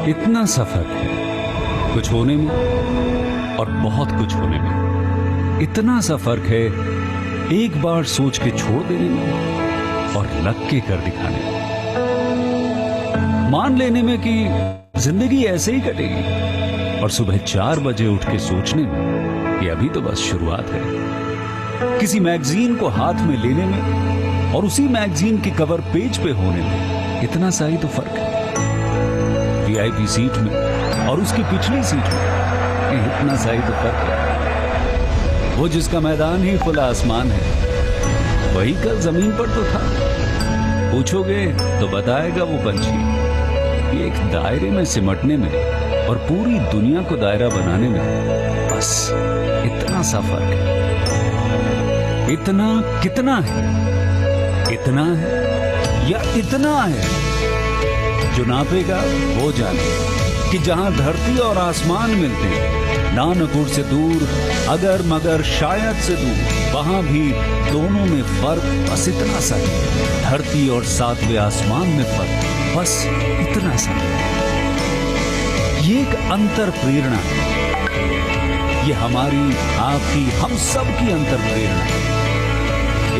इतना सफर है कुछ होने में और बहुत कुछ होने में। इतना सा फर्क है एक बार सोच के छोड़ देने में और लग के कर दिखाने में। मान लेने में कि जिंदगी ऐसे ही कटेगी और सुबह 4 बजे उठ के सोचने में कि अभी तो बस शुरुआत है। किसी मैगजीन को हाथ में लेने में और उसी मैगजीन के कवर पेज पे होने में इतना सा ही तो फर्क है। वीआईपी सीट में और उसकी पिछली सीट में इतना सा ही तो फर्क है। वो जिसका मैदान ही खुला आसमान है वही कल जमीन पर तो था। पूछोगे तो बताएगा वो पंछी कि एक दायरे में सिमटने में और पूरी दुनिया को दायरा बनाने में बस इतना सा फर्क है। इतना कितना है? इतना है या इतना है? जो नापेगा वो जाने कि जहां धरती और आसमान मिलते हैं, नानपुर से दूर, अगर मगर शायद से दूर, वहां भी दोनों में फर्क बस इतना सा है। धरती और 7वें आसमान में फर्क बस इतना सा है। ये एक अंतर प्रेरणा है। ये हमारी, आपकी, हम सब की अंतर प्रेरणा है।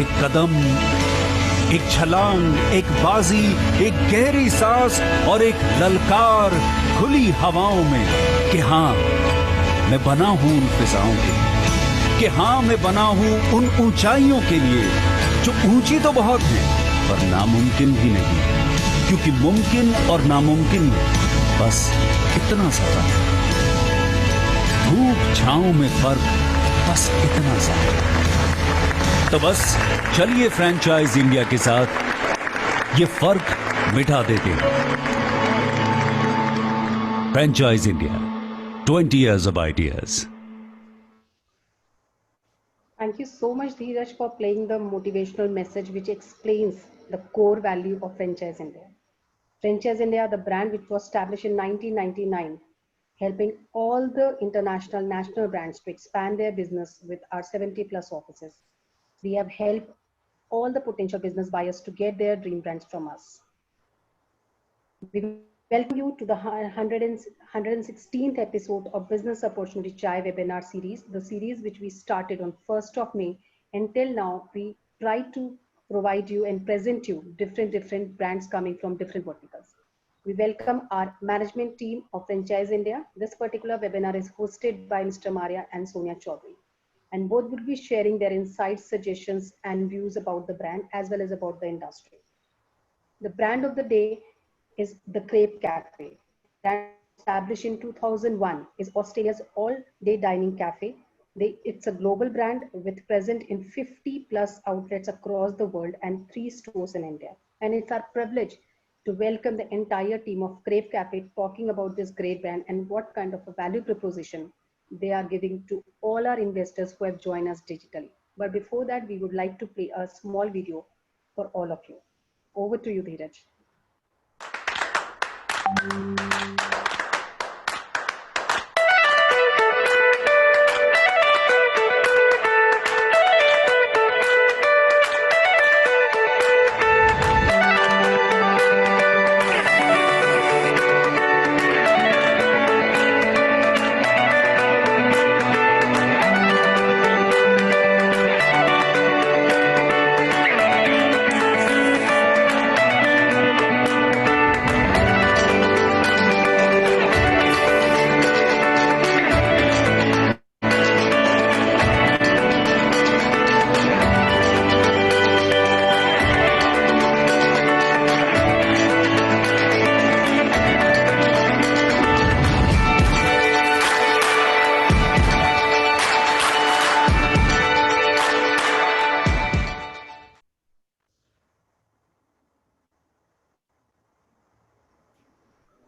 एक कदम, एक छलांग, एक बाजी, एक गहरी सांस और एक ललकार खुली हवाओं में कि हाँ मैं बना हूं उन फिजाओं के लिए, कि हाँ मैं बना हूं उन ऊंचाइयों के लिए जो ऊंची तो बहुत है पर नामुमकिन भी नहीं, क्योंकि मुमकिन और नामुमकिन में बस इतना सा फर्क है। धूप छांव में फर्क बस इतना सा है। तो बस चलिए फ्रेंचाइज इंडिया के साथ ये फर्क मिटा देते हैं। Franchise India, 20 years of ideas. Thank you so much, Dheeraj, for playing the motivational message which explains the core value of Franchise India. Franchise India, the brand which was established in 1999, helping all the international national brands to expand their business with our 70 plus offices. We have helped all the potential business buyers to get their dream brands from us. We welcome you to the 116th episode of Business Opportunity Chai webinar series, the series which we started on 1st of May. Until now, we try to provide you and present you different brands coming from different verticals. We welcome our management team of Franchise India. This particular webinar is hosted by Mr. Maria and Sonia Chaudhary, and both will be sharing their insights, suggestions, and views about the brand as well as about the industry. The brand of the day is the Crepe Cafe. Brand established in 2001 is Australia's all-day dining cafe. It's a global brand with present in 50 plus outlets across the world and 3 stores in India. And it's our privilege to welcome the entire team of Crepe Cafe talking about this great brand and what kind of a value proposition they are giving to all our investors who have joined us digitally. But before that, we would like to play a small video for all of you. Over to you, Dheeraj.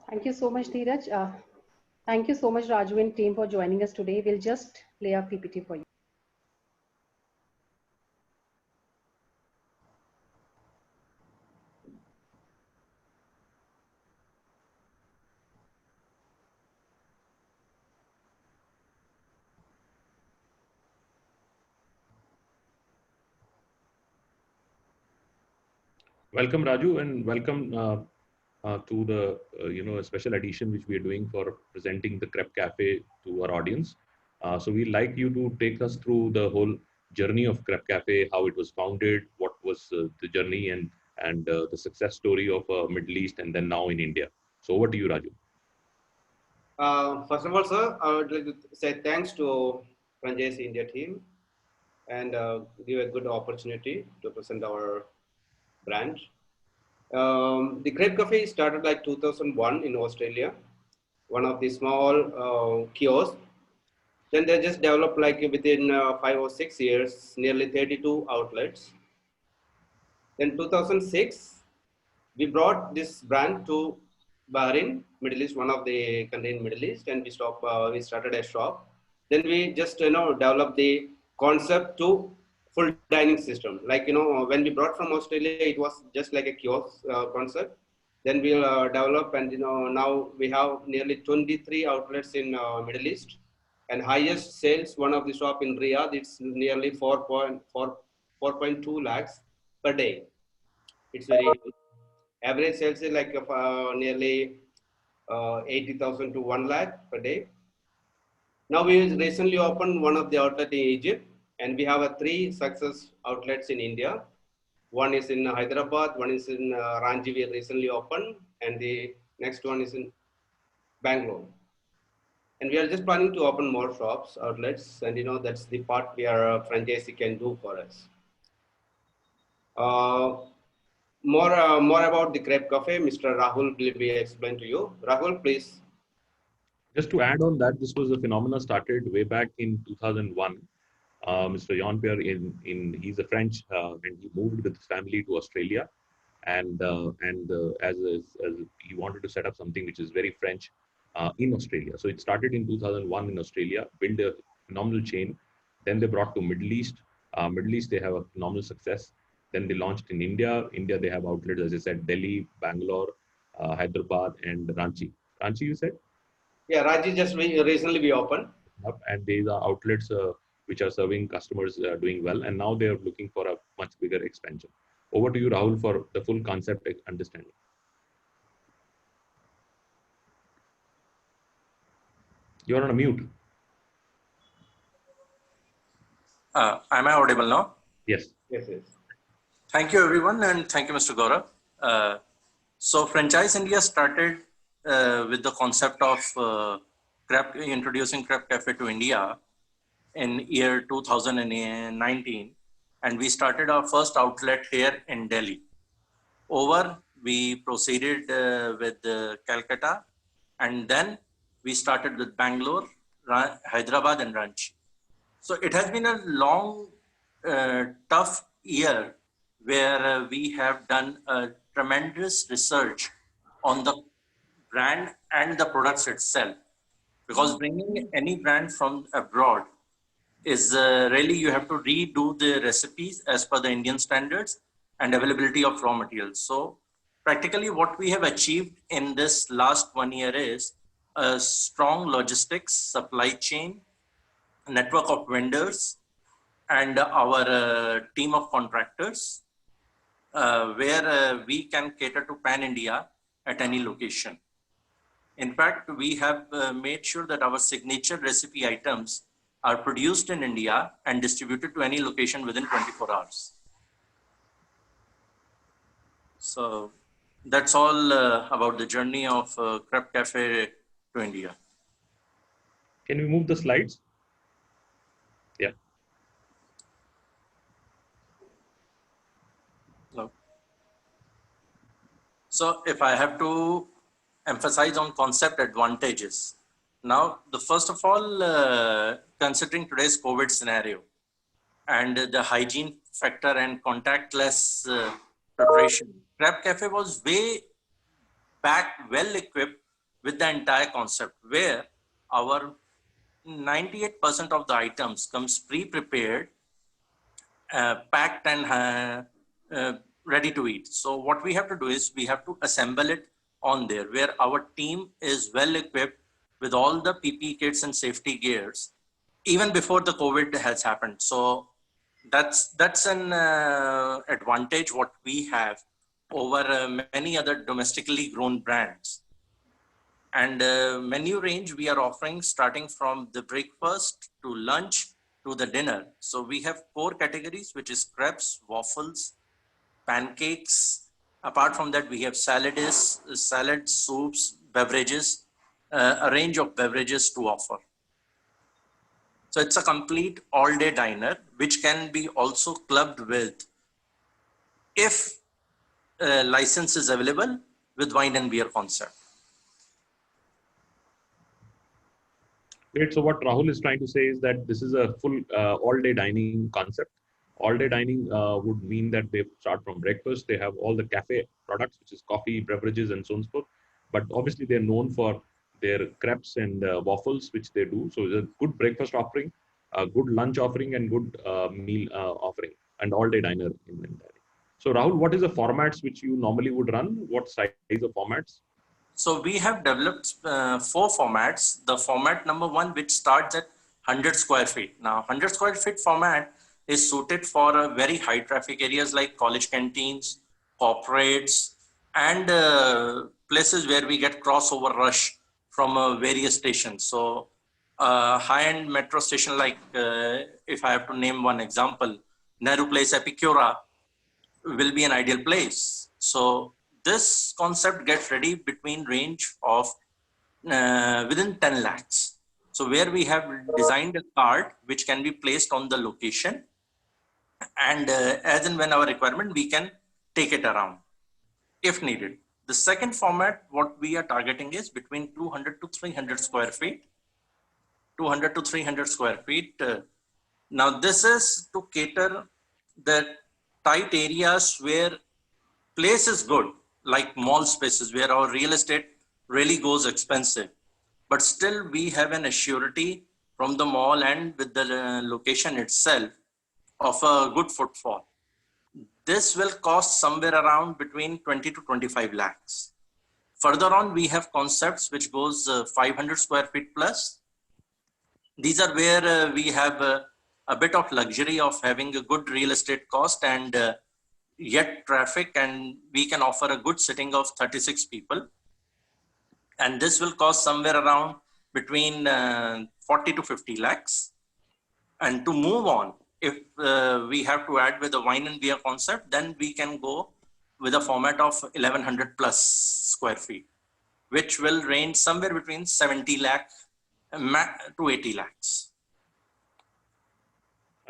Thank you so much, Dheeraj. Thank you so much, Raju and team, for joining us today. We'll just play a PPT for you. Welcome, Raju, and welcome to the a special edition which we are doing for presenting the Crepe Cafe to our audience. So we'd like you to take us through the whole journey of Crepe Cafe, how it was founded, what was the journey, and the success story of Middle East, and then now in India. So over to you, Raju. First of all, sir, I would like to say thanks to Franchise India team and give a good opportunity to present our brand. The Crepe Cafe started like 2001 in Australia, one of the small kiosks. Then they just developed like within 5 or 6 years, nearly 32 outlets. Then 2006, we brought this brand to Bahrain, Middle East, one of the country in Middle East, and we started a shop. Then we just developed the concept to full dining system. Like when we brought from Australia, it was just like a kiosk concept. Then we'll develop, and now we have nearly 23 outlets in Middle East, and highest sales one of the shop in Riyadh. It's nearly 4.2 lakhs per day. It's very average sales is like nearly 80,000 to 1 lakh per day. Now we recently opened one of the outlet in Egypt, and we have three success outlets in India. One is in Hyderabad, one is in Ranchi we recently opened, and the next one is in Bangalore. And we are just planning to open more shops, outlets, and that's the part where franchisee can do for us. More about the Crepe Cafe, Mr. Rahul will be explained to you. Rahul, please. Just to add on that, this was a phenomenon started way back in 2001. Mr. Jean-Pierre, he's a French, and he moved with his family to Australia, and as he wanted to set up something which is very French in Australia. So it started in 2001 in Australia, built a phenomenal chain. Then they brought to Middle East. Middle East, they have a phenomenal success. Then they launched in India. India, they have outlets, as I said, Delhi, Bangalore, Hyderabad, and Ranchi. Ranchi, you said? Yeah, Ranchi just recently we opened. And these are outlets which are serving customers doing well. And now they are looking for a much bigger expansion. Over to you, Rahul, for the full concept understanding. You're on a mute. Am I audible now? Yes. Yes. Thank you, everyone, and thank you, Mr. Gaurav. So Franchise India started with the concept of introducing Crepe Cafe to India in year 2019, and we started our first outlet here in Delhi. We proceeded with Calcutta, and then we started with Bangalore, Hyderabad, and Ranchi. So it has been a long, tough year where we have done a tremendous research on the brand and the products itself. Because bringing any brand from abroad is really, you have to redo the recipes as per the Indian standards and availability of raw materials. So practically what we have achieved in this last 1 year is a strong logistics, supply chain, network of vendors, and our team of contractors, where we can cater to pan-India at any location. In fact, we have made sure that our signature recipe items are produced in India and distributed to any location within 24 hours. So that's all about the journey of Crepe Cafe to India. Can we move the slides? Yeah. No. So if I have to emphasize on concept advantages. Now, first of all, considering today's COVID scenario and the hygiene factor and contactless preparation, Crepe Cafe was way back well equipped with the entire concept, where our 98% of the items comes pre-prepared, packed and ready to eat. So what we have to do is we have to assemble it on there, where our team is well equipped with all the PPE kits and safety gears, even before the COVID has happened. So that's an advantage what we have over many other domestically grown brands. And menu range we are offering starting from the breakfast to lunch to the dinner. So we have core categories, which is crepes, waffles, pancakes. Apart from that, we have salads, soups, beverages, a range of beverages to offer. So it's a complete all-day diner, which can be also clubbed with, if license is available, with wine and beer concept. Great. So what Rahul is trying to say is that this is a full all-day dining concept. All-day dining would mean that they start from breakfast. They have all the cafe products, which is coffee, beverages, and so on and so forth. But obviously, they're known for their crepes and waffles, which they do. So it's a good breakfast offering, a good lunch offering, and good meal offering, and all-day diner in that. So Rahul, what is the formats which you normally would run? What size of formats? So we have developed 4 formats. The format number 1, which starts at 100 square feet. Now, 100 square feet format is suited for very high traffic areas like college canteens, corporates, and places where we get crossover rush from various stations. So high-end metro station, like if I have to name one example, Nehru Place, Epicura, will be an ideal place. So this concept gets ready between range of within 10 lakhs. So where we have designed a card which can be placed on the location, and as and when our requirement, we can take it around if needed. The second format, what we are targeting is between 200 to 300 square feet. 200 to 300 square feet. Now this is to cater the tight areas where place is good, like mall spaces where our real estate really goes expensive, but still we have an assurity from the mall and with the location itself of a good footfall. This will cost somewhere around between 20 to 25 lakhs. Further on, we have concepts which goes 500 square feet plus. These are where we have a bit of luxury of having a good real estate cost and yet traffic, and we can offer a good sitting of 36 people. And this will cost somewhere around between 40 to 50 lakhs. And to move on, if we have to add with the wine and beer concept, then we can go with a format of 1100 plus square feet, which will range somewhere between 70 lakh to 80 lakhs.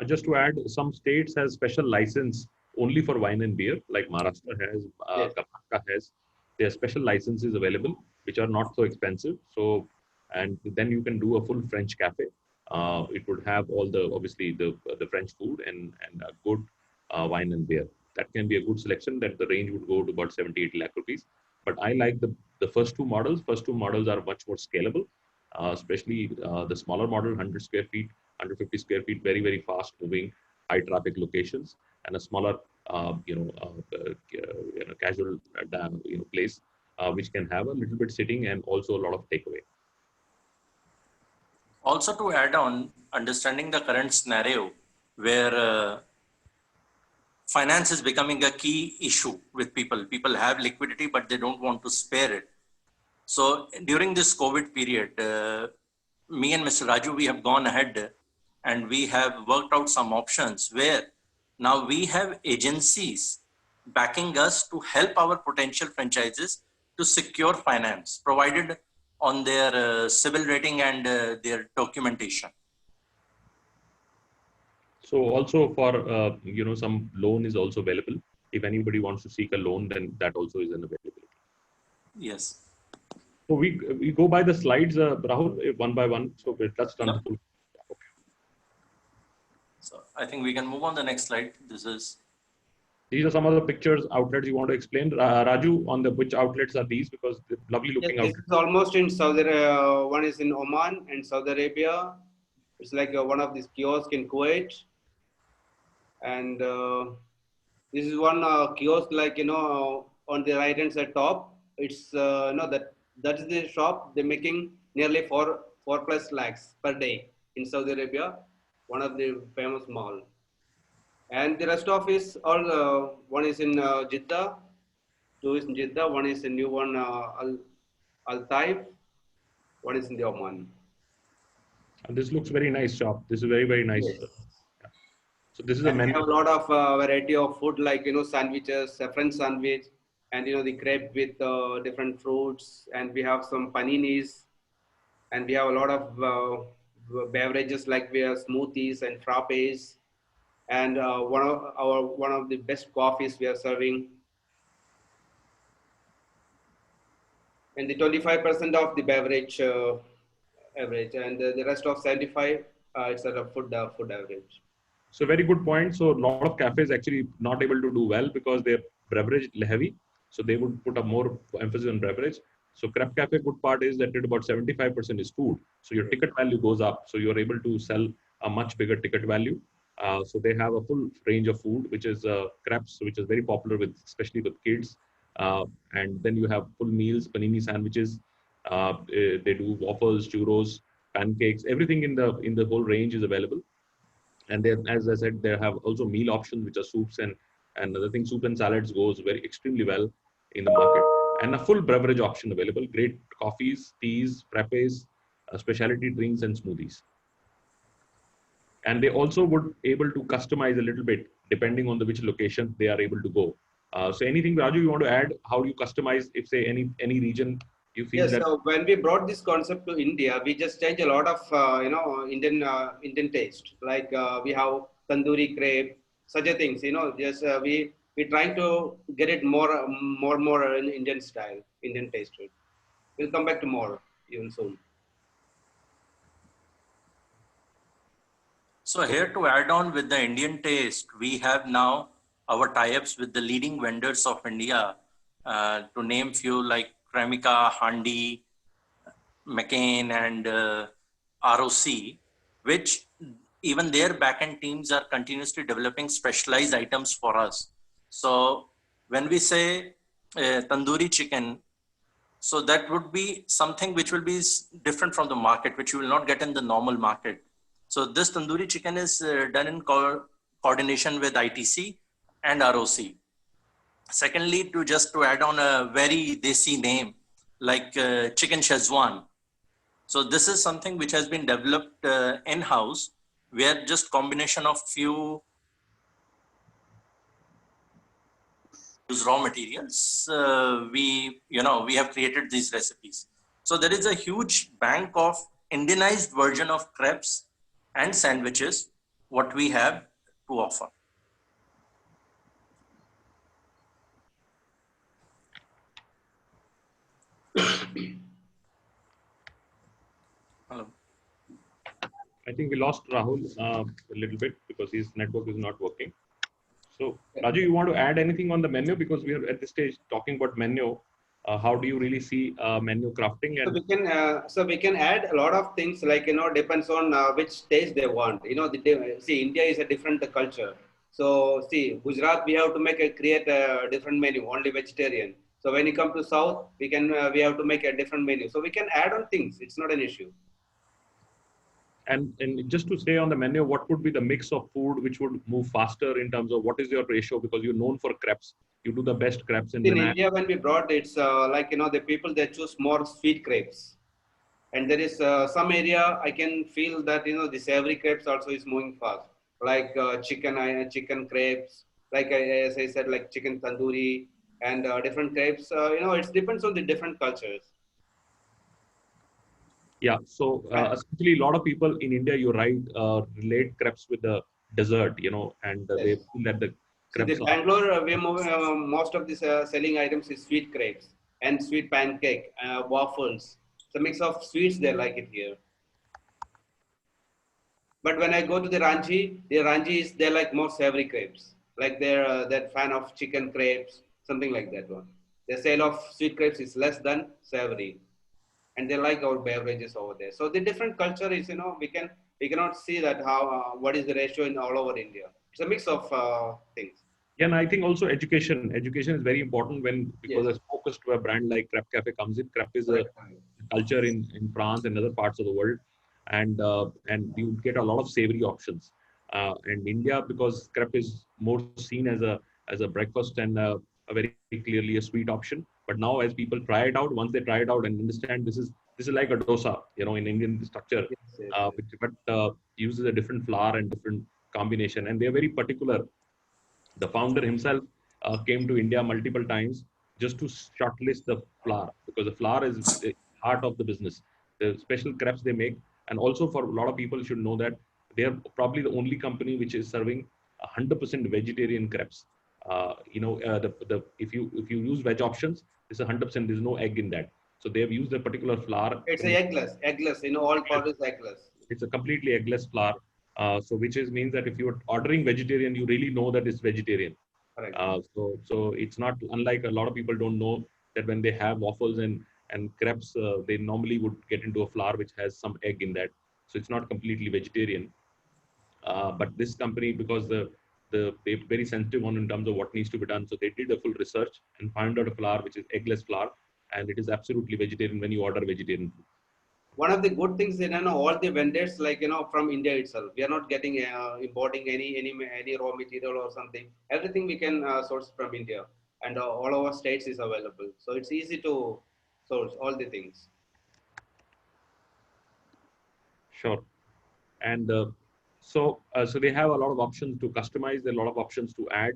Just to add, some states has special license only for wine and beer, like Maharashtra has, Karnataka has. There are special licenses available, which are not so expensive. So, and then you can do a full French cafe. It would have all the, obviously, the French food and a good wine and beer. That can be a good selection. That the range would go to about 70-80 lakh rupees. But I like the first two models. First two models are much more scalable, especially the smaller model, 100 square feet, 150 square feet, very, very fast moving, high traffic locations, and a smaller, casual, place, which can have a little bit sitting and also a lot of takeaway. Also to add on, understanding the current scenario where finance is becoming a key issue with people. People have liquidity, but they don't want to spare it. So during this COVID period, me and Mr. Raju, we have gone ahead and we have worked out some options where now we have agencies backing us to help our potential franchises to secure finance, provided on their civil rating and their documentation. So also for, some loan is also available. If anybody wants to seek a loan, then that also is an availability. Yes. So we go by the slides, Rahul, one by one. So let's run the full. Okay. So I think we can move on the next slide. These are some of the pictures, outlets you want to explain. Raju, on which outlets are these? Because they're lovely looking outlets. This is almost in Saudi. One is in Oman and Saudi Arabia. It's like one of these kiosks in Kuwait. And this is one kiosk, like, on the right hand side top. It's that is the shop. They're making nearly 4+ lakhs per day in Saudi Arabia, one of the famous mall. And the rest of is all, one is in Jeddah, Two is in Jeddah, one is a new one, Al Taif, one is in the Oman. And this looks very nice shop. This is very, very nice. Yes. So this is a And we menu. have a lot of variety of food, like, sandwiches, a French sandwich, and, the crepe with different fruits. And we have some paninis, and we have a lot of beverages, like we have smoothies and frappes. And one of the best coffees we are serving. And the 25% of the beverage average, and the rest of 75, it's at a food average. So very good point. So a lot of cafes actually not able to do well because they're beverage heavy. So they would put a more emphasis on beverage. So Crepe Cafe, good part is that it about 75% is food. So your ticket value goes up. So you're able to sell a much bigger ticket value. So they have a full range of food, which is crepes, which is very popular with, especially with kids. And then you have full meals, panini sandwiches. They do waffles, churros, pancakes. Everything in the whole range is available. And then, as I said, they have also meal options, which are soups and other things. Soup and salads goes very extremely well in the market. And a full beverage option available. Great coffees, teas, frappes, specialty drinks, and smoothies. And they also would able to customize a little bit depending on which location they are able to go. So anything, Raju, you want to add? How do you customize if, say, any region you feel Yes, that? so when we brought this concept to India, we just changed a lot of Indian taste. Like we have tandoori crepe, such a things. Just we trying to get it more in Indian style, Indian taste. We'll come back to more even soon. So here to add on with the Indian taste, we have now our tie-ups with the leading vendors of India, to name few like Cremica, Handi, McCain, and ROC, which even their backend teams are continuously developing specialized items for us. So when we say tandoori chicken, so that would be something which will be different from the market, which you will not get in the normal market. So this tandoori chicken is done in coordination with ITC and ROC. Secondly, to add on a very desi name like chicken Shezwan. So this is something which has been developed in-house, where just combination of few raw materials, we have created these recipes. So there is a huge bank of Indianized version of crepes and sandwiches, what we have to offer. Hello. I think we lost Rahul a little bit because his network is not working. So Raju, you want to add anything on the menu, because we are at this stage talking about menu. How do you really see menu crafting? And So we can add a lot of things, like, depends on which taste they want. See, India is a different culture. So see, Gujarat, we have to create a different menu, only vegetarian. So when you come to South, we have to make a different menu. So we can add on things. It's not an issue. And just to stay on the menu, what would be the mix of food which would move faster in terms of what is your ratio? Because you're known for crepes. You do the best crepes in India. When we brought, it's like, the people, they choose more sweet crepes. And there is some area I can feel that, the savory crepes also is moving fast. Like chicken crepes, like as I said, like chicken tandoori and different crepes. It depends on the different cultures. Yeah, so essentially a lot of people in India, you're right, relate crepes with the dessert, and Yes. they feel that the crepes In Bangalore, we move most of these selling items is sweet crepes and sweet pancake, waffles. It's a mix of sweets, they like it here. But when I go to the Ranchi they like more savory crepes. Like they're fan of chicken crepes, something like that one. The sale of sweet crepes is less than savory. And they like our beverages over there. So the different culture is, we cannot see that how, what is the ratio in all over India. It's a mix of things. Yeah, and I think also education is very important because as focus to a brand like Crepe Cafe comes in. Crepe is a culture in France and other parts of the world, and you get a lot of savory options. And India, because crepe is more seen as a breakfast and a very clearly a sweet option. But now, as people try it out, once they try it out and understand this is like a dosa, in Indian structure, Yes, yes, yes. but uses a different flour and different combination, and they are very particular. The founder himself came to India multiple times just to shortlist the flour, because the flour is the heart of the business. The special crepes they make, and also for a lot of people should know that they are probably the only company which is serving 100% vegetarian crepes. If you use veg options, it's 100%. There's no egg in that. So they have used a particular flour. It's a eggless. All powder is eggless. It's a completely eggless flour. So which means that if you're ordering vegetarian, you really know that it's vegetarian. Correct. So it's not unlike a lot of people don't know that when they have waffles and crepes, they normally would get into a flour which has some egg in that. So it's not completely vegetarian. But this company, because they're very sensitive on in terms of what needs to be done, so they did a full research and found out a flour which is eggless flour, and it is absolutely vegetarian when you order vegetarian food. One of the good things, all the vendors, from India itself, we are not getting importing any raw material or something. Everything we can source from India, and all our states is available. So it's easy to source all the things. Sure. And so they have a lot of options to customize, a lot of options to add.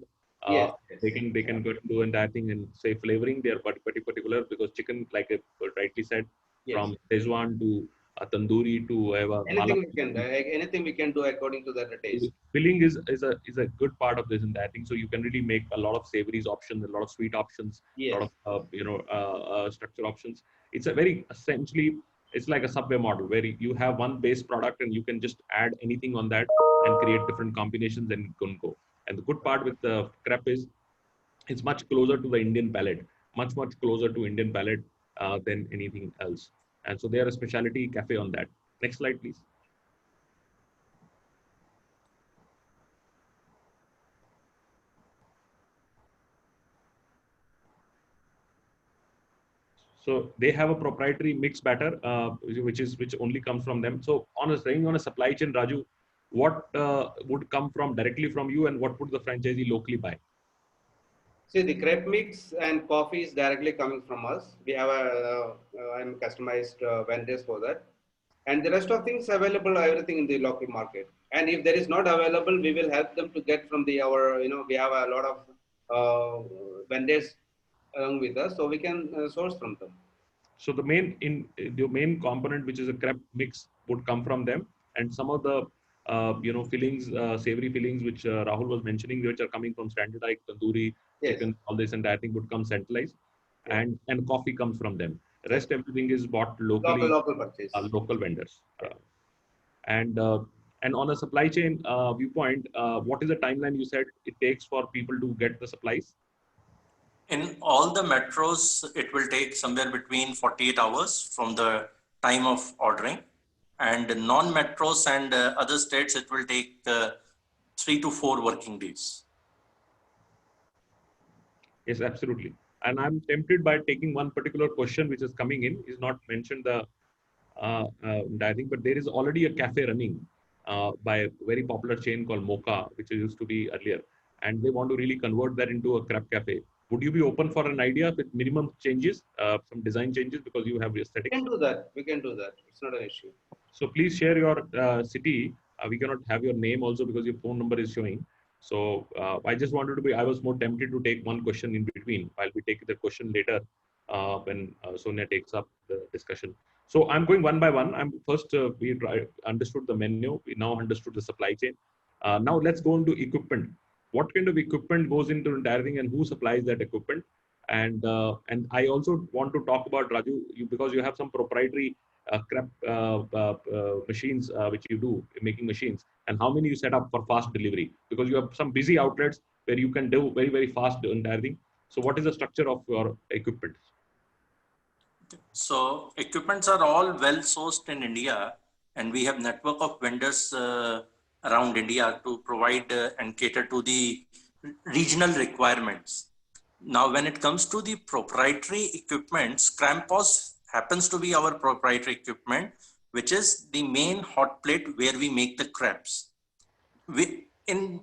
Yes. They can go do entire thing and say flavoring. They are pretty particular, because chicken, like I rightly said, Yes. from Szechuan to tandoori to anything we can do according to that taste. Filling is a good part of this entire thing. So you can really make a lot of savories options, a lot of sweet options, Yes. a lot of structure options. It's a very essentially, it's like a Subway model where you have one base product and you can just add anything on that and create different combinations and it can go. And the good part with the crepe is it's much closer to the Indian palate, much closer to Indian palate than anything else. And so they are a specialty cafe on that. Next slide, please. So they have a proprietary mixed batter, which only comes from them. So on a supply chain, Raju, what would come from directly from you, and what would the franchisee locally buy? See, the crepe mix and coffee is directly coming from us. We have customized vendors for that, and the rest of things available, everything in the local market. And if there is not available, we will help them to get from we have a lot of vendors along with us, so we can source from them. So the main component, which is a crepe mix, would come from them, and some of the fillings, savory fillings, which Rahul was mentioning, which are coming from standardized tandoori, Yes. chicken, all this entire thing would come centralized, Yeah. and coffee comes from them. The rest everything is bought locally, Local purchase. local vendors. And on a supply chain viewpoint, what is the timeline you said it takes for people to get the supplies? In all the metros, it will take somewhere between 48 hours from the time of ordering. And non-metros and other states, it will take 3 to 4 working days. Yes, absolutely. And I'm tempted by taking one particular question which is coming in. Is not mentioned the thing, but there is already a cafe running by a very popular chain called Mocha, which used to be earlier, and they want to really convert that into a crepe cafe. Would you be open for an idea with minimum changes, some design changes, because you have aesthetics? We can do that. We can do that. It's not an issue. So please share your city. We cannot have your name also because your phone number is showing. So I just wanted to I was more tempted to take one question in between while we take the question later when Sonia takes up the discussion. So I'm going one by one. We understood the menu. We now understood the supply chain. Now let's go into equipment. What kind of equipment goes into entire thing and who supplies that equipment? And I also want to talk about, Raju, because you have some proprietary crepe machines which you do, making machines, and how many you set up for fast delivery, because you have some busy outlets where you can do very, very fast the entire thing. So what is the structure of your equipment? So equipments are all well sourced in India, and we have network of vendors around India to provide and cater to the regional requirements. Now, when it comes to the proprietary equipments, Krampus happens to be our proprietary equipment, which is the main hot plate where we make the crepes. in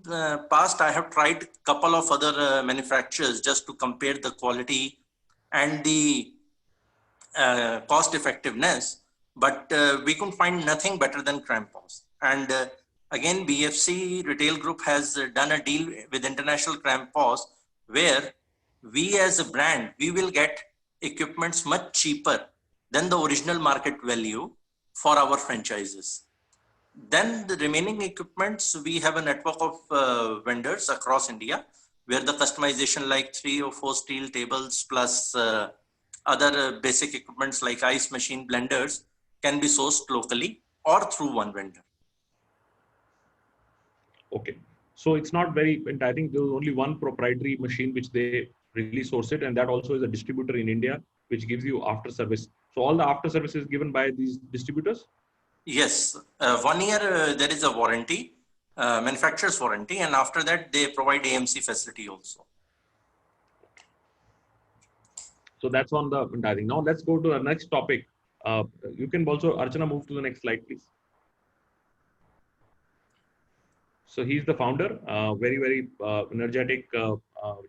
past, I have tried couple of other manufacturers just to compare the quality and the cost effectiveness, but we couldn't find nothing better than Crampons. And again, BFC Retail Group has done a deal with International Crampons where we as a brand, we will get equipments much cheaper than the original market value for our franchises. Then the remaining equipments, we have a network of vendors across India where the customization like 3 or 4 steel tables plus other basic equipments like ice machine blenders can be sourced locally or through one vendor. Okay. So it's not very, and I think there's only one proprietary machine which they really source it, and that also is a distributor in India, which gives you after service. So all the after service is given by these distributors? Yes, 1 year there is a warranty, manufacturer's warranty, and after that they provide AMC facility also. So that's on the entire thing. Now let's go to the next topic. You can also, Archana, move to the next slide, please. So he's the founder, very energetic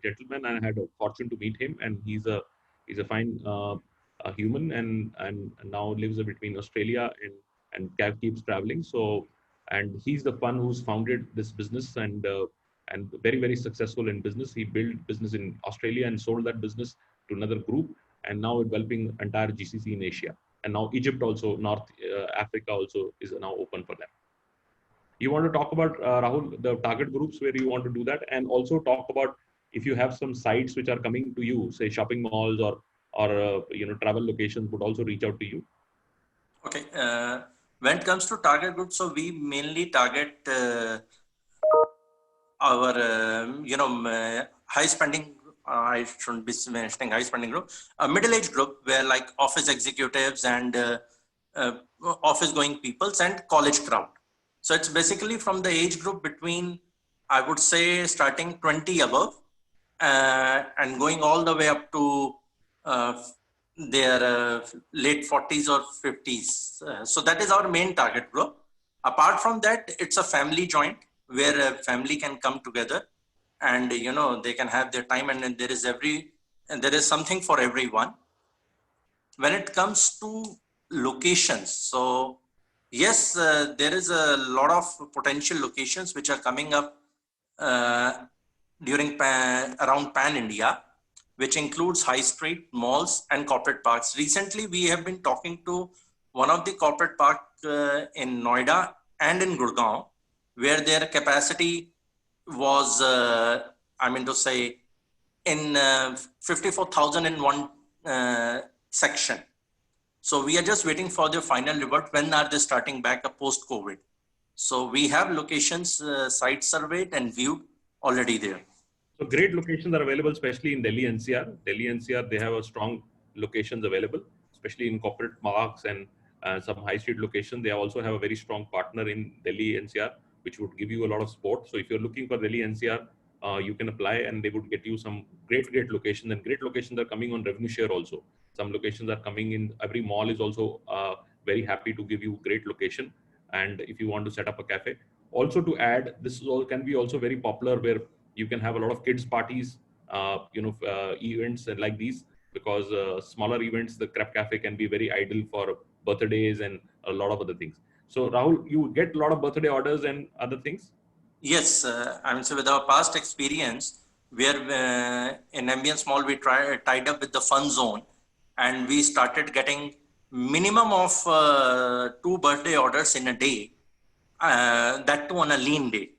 gentleman, and I had a fortune to meet him. And he's a fine human, and now lives between Australia and keeps traveling. So, and he's the one who's founded this business and very successful in business. He built business in Australia and sold that business to another group, and now developing entire GCC in Asia. And now Egypt also, North Africa also is now open for them. You want to talk about, Rahul, the target groups where you want to do that, and also talk about if you have some sites which are coming to you, say shopping malls or travel locations would also reach out to you. Okay. When it comes to target groups, so we mainly target our high spending. I shouldn't be mentioning high spending group. A middle-aged group where like office executives and office going peoples and college crowd. So it's basically from the age group between, I would say, starting 20 above and going all the way up to their late 40s or 50s. So that is our main target group. Apart from that, it's a family joint where a family can come together and they can have their time, and there is something for everyone. When it comes to locations, so yes, there is a lot of potential locations which are coming up around Pan India, which includes high street, malls, and corporate parks. Recently, we have been talking to one of the corporate park in Noida and in Gurgaon, where their capacity was, in 54,000 in one section. So we are just waiting for the final revert. When are they starting back post-COVID? So we have locations, site surveyed and viewed already there. So great locations are available, especially in Delhi NCR. Delhi NCR, they have a strong locations available, especially in corporate parks and some high street locations. They also have a very strong partner in Delhi NCR, which would give you a lot of support. So if you're looking for Delhi NCR, you can apply and they would get you some great locations, and great locations are coming on revenue share also. Some locations are coming in, every mall is also very happy to give you great location. And if you want to set up a cafe, also to add, this is all can be also very popular where you can have a lot of kids parties, events and like these, because smaller events, the Crep Cafe can be very ideal for birthdays and a lot of other things. So Rahul, you get a lot of birthday orders and other things? Yes, so with our past experience, where in Ambience Mall, we tied up with the Fun Zone, and we started getting minimum of 2 birthday orders in a day, that too on a lean day.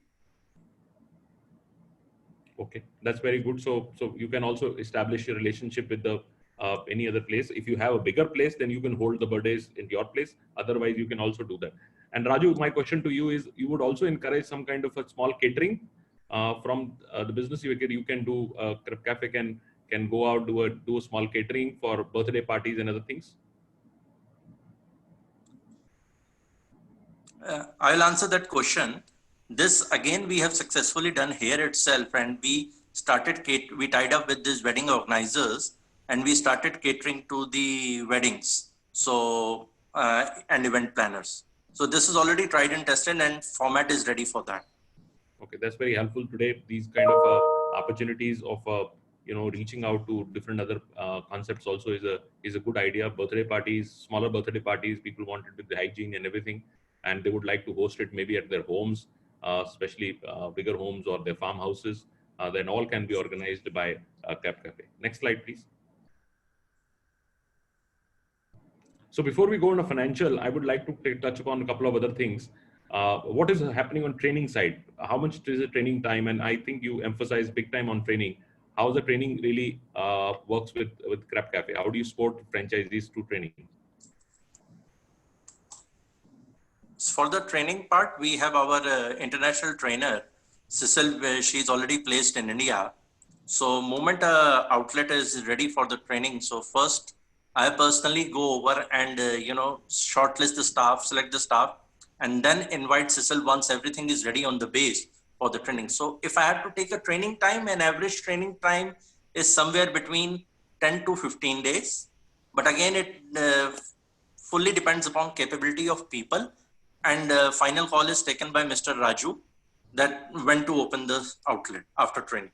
Okay, that's very good. So you can also establish a relationship with the any other place. If you have a bigger place, then you can hold the birthdays in your place. Otherwise, you can also do that. And Raju, my question to you is, you would also encourage some kind of a small catering from the business. You can do Crep Cafe can go out do a small catering for birthday parties and other things. I'll answer that question. This again we have successfully done here itself, and we tied up with these wedding organizers, and we started catering to the weddings, so and event planners. So this is already tried and tested, and format is ready for that. Okay, that's very helpful today. These kind of opportunities of reaching out to different other concepts also is a good idea. Birthday parties, smaller birthday parties, people want it with the hygiene and everything, and they would like to host it maybe at their homes, especially bigger homes or their farmhouses. Then all can be organized by Crep Cafe. Next slide, please. So before we go on a financial, I would like to touch upon a couple of other things. What is happening on training side? How much is the training time? And I think you emphasize big time on training. How the training really works with Crep Cafe? How do you support franchisees through training? For the training part, we have our international trainer, Cecil. She's already placed in India. So moment outlet is ready for the training. So first, I personally go over and shortlist the staff, select the staff, and then invite Cecil once everything is ready on the base for the training. So if I had to take a training time, an average training time is somewhere between 10 to 15 days. But again, it fully depends upon capability of people. And final call is taken by Mr. Raju that when to open the outlet after training.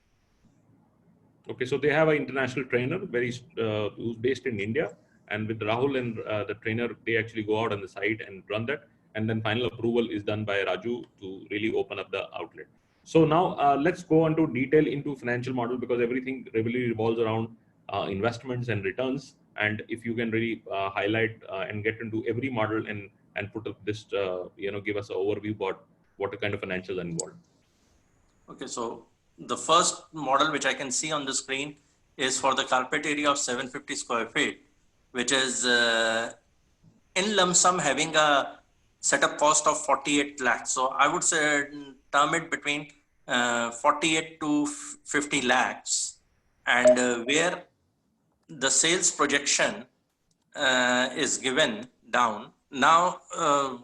Okay, so they have an international trainer, who's based in India, and with Rahul and the trainer, they actually go out on the site and run that, and then final approval is done by Raju to really open up the outlet. So now let's go on to detail into financial model, because everything really revolves around investments and returns. And if you can really highlight and get into every model and put up this, give us an overview about what kind of financials are involved. Okay, so the first model which I can see on the screen is for the carpet area of 750 square feet, which is in lump sum having a setup cost of 48 lakhs. So I would say term it between 48 to 50 lakhs, and where the sales projection is given down. Now,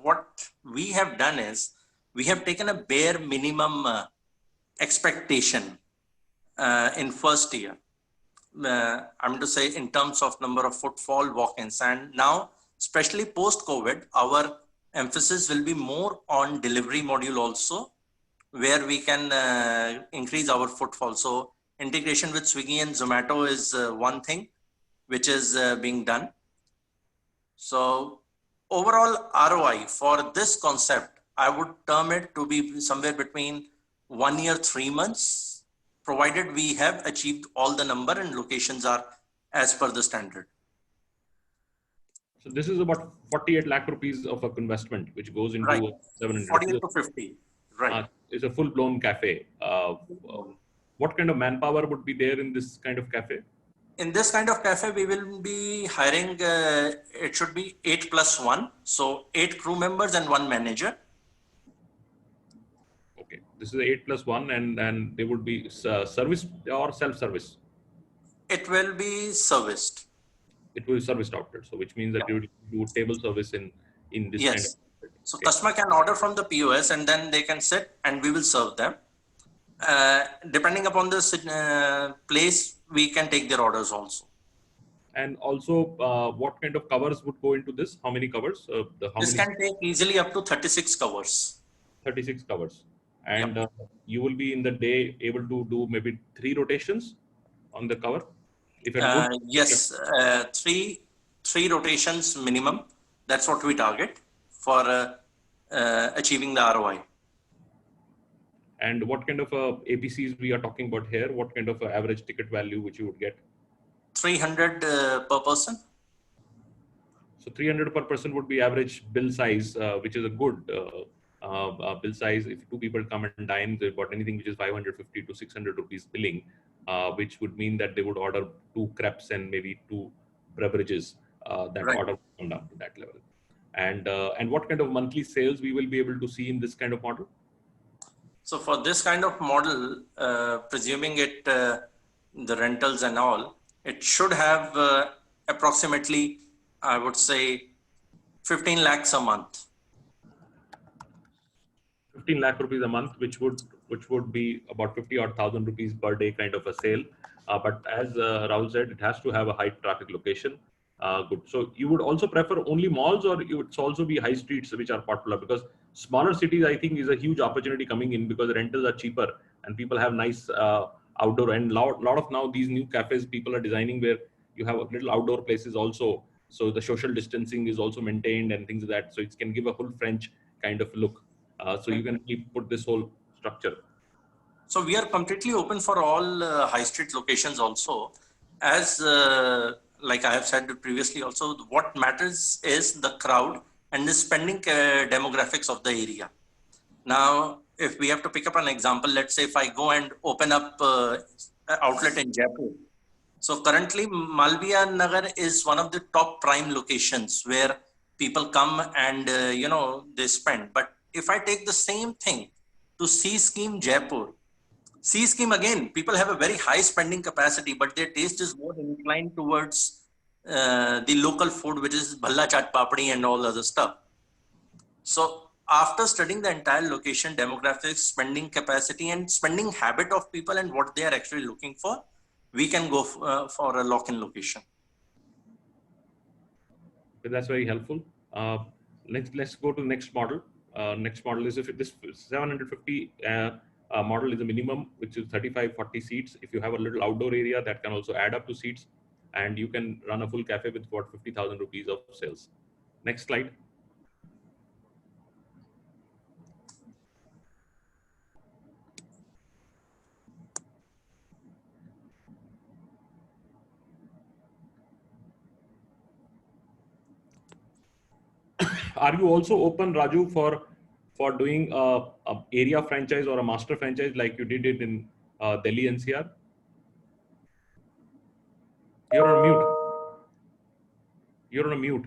what we have done is we have taken a bare minimum expectation in first year. I'm to say in terms of number of footfall walk-ins, and now, especially post-COVID, our emphasis will be more on delivery module also, where we can increase our footfall. So integration with Swiggy and Zomato is one thing which is being done. So overall ROI for this concept, I would term it to be somewhere between 1 year, 3 months, provided we have achieved all the number and locations are as per the standard. So this is about 48 lakh rupees of a investment, which goes into Right. 700. 48 to 50, right. It's a full-blown cafe. What kind of manpower would be there in this kind of cafe? In this kind of cafe, we will be hiring, it should be 8+1. So 8 crew members and 1 manager. Okay, this is 8+1, and they would be service or self-service? It will be serviced. It will be serviced outlet. So which means that you will do table service in this kind of. So Okay. customer can order from the POS and then they can sit and we will serve them. Depending upon the place, we can take their orders also. And also, what kind of covers would go into this? How many covers? This can take easily up to 36 covers. 36 covers. And you will be in the day able to do maybe 3 rotations on the cover? If it would, yes, three rotations minimum. That's what we target for achieving the ROI. And what kind of APCs we are talking about here? What kind of average ticket value which you would get? 300 per person. So 300 per person would be average bill size, which is a good bill size. If 2 people come and dine, they've got anything which is 550 to 600 rupees billing, which would mean that they would order 2 crepes and maybe 2 beverages. That Right. order would come down to that level. And what kind of monthly sales we will be able to see in this kind of model? So for this kind of model, presuming it, the rentals and all, it should have approximately, I would say, 15 lakhs a month. 15 lakh rupees a month, which would be about 50 or 1,000 rupees per day kind of a sale. But as Rahul said, it has to have a high traffic location. good. So you would also prefer only malls, or you would also be high streets which are popular? Because smaller cities, I think, is a huge opportunity coming in because the rentals are cheaper and people have nice outdoor, and lot of now these new cafes people are designing where you have a little outdoor places also. So the social distancing is also maintained and things like that. So it can give a full French kind of look. So you can put this whole structure. So we are completely open for all high street locations also. As like I have said previously also, what matters is the crowd and the spending demographics of the area. Now, if we have to pick up an example, let's say if I go and open up an outlet in Jaipur. So currently Malviya Nagar is one of the top prime locations where people come and, they spend. But if I take the same thing to Sea Scheme Jaipur, Sea Scheme, again, people have a very high spending capacity, but their taste is more inclined towards the local food, which is bhalla chaat papdi and all other stuff. So after studying the entire location, demographics, spending capacity and spending habit of people and what they are actually looking for, we can go for a lock-in location. That's very helpful. Let's go to the next model. Next model is, if this 750 model is a minimum, which is 35-40 seats. If you have a little outdoor area, that can also add up to seats, and you can run a full cafe with about 50,000 rupees of sales. Next slide. Are you also open, Raju, for doing a area franchise or a master franchise like you did it in Delhi NCR? You're on mute. You're on a mute.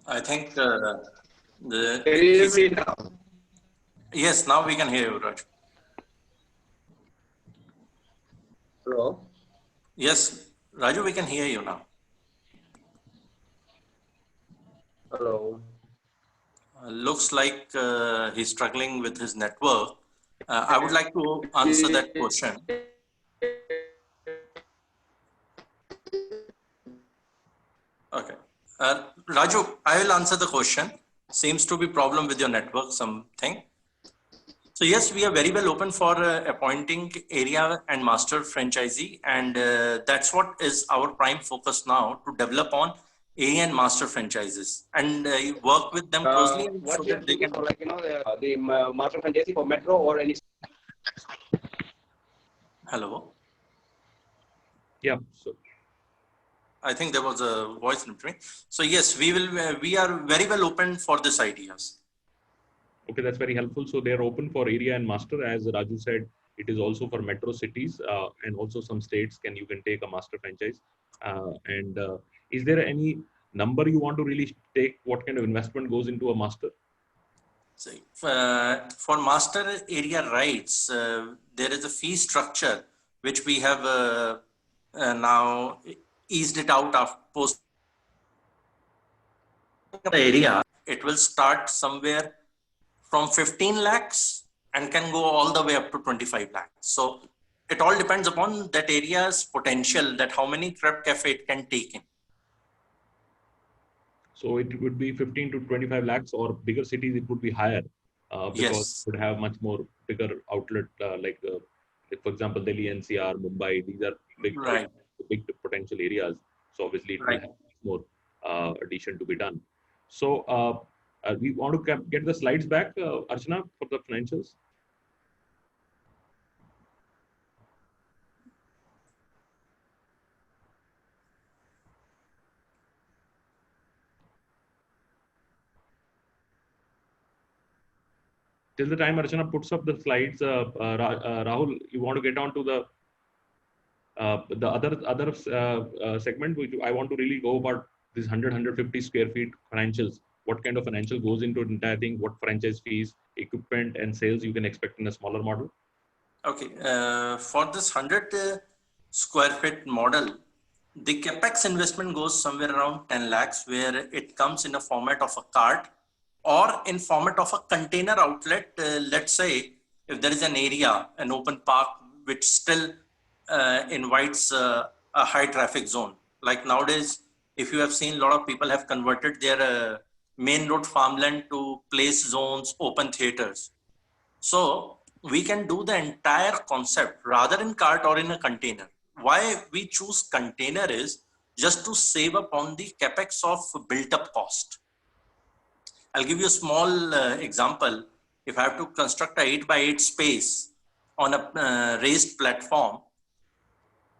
I think Now. Yes, now we can hear you, Raj. Hello. Yes, Raju, we can hear you now. Hello. Looks like he's struggling with his network. I would like to answer that question. Okay. Raju, I will answer the question. Seems to be problem with your network, something. So yes, we are very well open for appointing area and master franchisee. And that's what is our prime focus now, to develop on area and master franchises and work with them closely. What so that they can, like, the master franchisee for Metro or any. Hello. Yeah. So I think there was a voice in between. So yes, we are very well open for these ideas. Okay, that's very helpful. So they're open for area and master. As Raju said, it is also for metro cities and also some states you can take a master franchise. Is there any number you want to really take? What kind of investment goes into a master? So, for master area rights, there is a fee structure which we have now eased it out of post the area. It will start somewhere from 15 lakhs and can go all the way up to 25 lakhs. So it all depends upon that area's potential, that how many crepe cafe it can take in. So it would be 15 to 25 lakhs, or bigger cities it would be higher because it would have much more bigger outlet like for example, Delhi NCR, Mumbai. These are big potential areas. So obviously it will have more addition to be done. So we want to get the slides back, Archana, for the financials. Till the time Archana puts up the slides, Rahul, you want to get on to the other segment, which I want to really go about this 150 square feet financials. What kind of financial goes into the entire thing? What franchise fees, equipment, and sales you can expect in a smaller model? Okay, for this 100 square feet model, the capex investment goes somewhere around 10 lakhs, where it comes in a format of a cart or in format of a container outlet. Let's say if there is an area, an open park, which still invites a high traffic zone. Like nowadays, if you have seen, a lot of people have converted their main road farmland to place zones, open theaters. So we can do the entire concept rather in cart or in a container. Why we choose container is just to save up on the capex of built up cost. I'll give you a small example. If I have to construct a 8x8 space on a raised platform,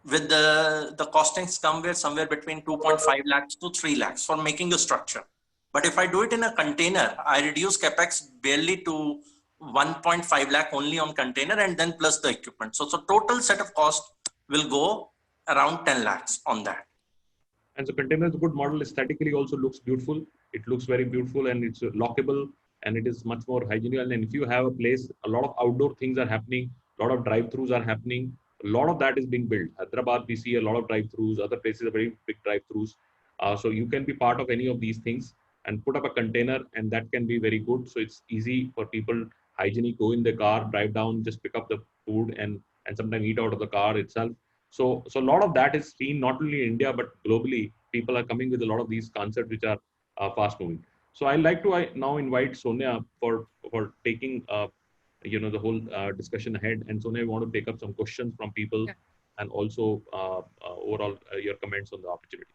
with the costings somewhere between 2.5 lakhs to 3 lakhs for making a structure. But if I do it in a container, I reduce capex barely to 1.5 lakh only on container, and then plus the equipment. So total set of cost will go around 10 lakhs on that. And so container is a good model. Aesthetically also looks beautiful. It looks very beautiful, and it's lockable, and it is much more hygienic. And if you have a place, a lot of outdoor things are happening, a lot of drive-throughs are happening. A lot of that is being built. Hyderabad, we see a lot of drive-throughs. Other places are very big drive-throughs. So you can be part of any of these things and put up a container, and that can be very good. So it's easy for people, hygienic, go in the car, drive down, just pick up the food, and sometimes eat out of the car itself. So a lot of that is seen not only in India, but globally. People are coming with a lot of these concepts which are fast moving. So I'd like to now invite Sonia for taking the whole discussion ahead. And Sonia, I want to take up some questions from people, and also overall your comments on the opportunity.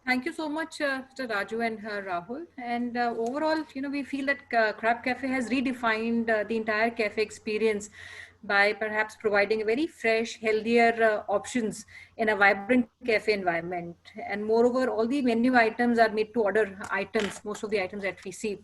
Thank you so much, Mr. Raju and Rahul. And overall, we feel that Crab Cafe has redefined the entire cafe experience by perhaps providing a very fresh, healthier options in a vibrant cafe environment. And moreover, all the menu items are made to order items, most of the items that we see.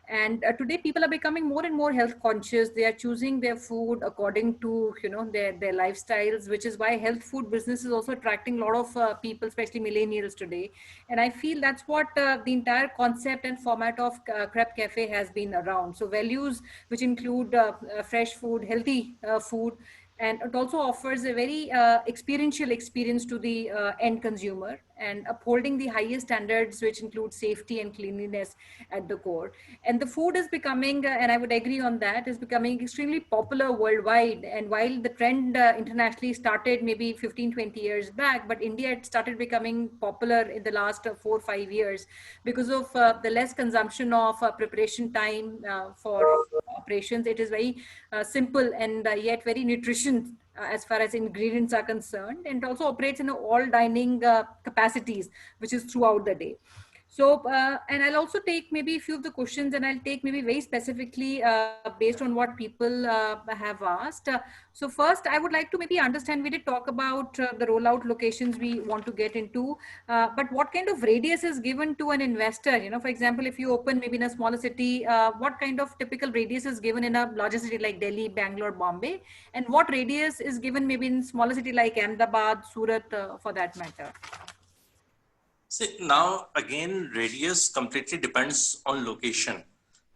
And today people are becoming more and more health conscious. They are choosing their food according to their lifestyles, which is why health food business is also attracting a lot of people, especially millennials today. And I feel that's what the entire concept and format of Crab Cafe has been around. So values which include fresh food, healthy food, and it also offers a very experiential experience to the end consumer, and upholding the highest standards, which include safety and cleanliness at the core. And the food is becoming, and I would agree on that, is becoming extremely popular worldwide. And while the trend internationally started maybe 15-20 years back, but India had started becoming popular in the last 4 or 5 years because of the less consumption of preparation time for operations. It is very simple and yet very nutritious as far as ingredients are concerned, and also operates in all dining capacities, which is throughout the day. So, and I'll also take maybe a few of the questions, and I'll take maybe very specifically based on what people have asked. So first, I would like to maybe understand, we did talk about the rollout locations we want to get into, but what kind of radius is given to an investor? For example, if you open maybe in a smaller city, what kind of typical radius is given in a larger city like Delhi, Bangalore, Bombay? And what radius is given maybe in smaller city like Ahmedabad, Surat, for that matter? See, now again, radius completely depends on location.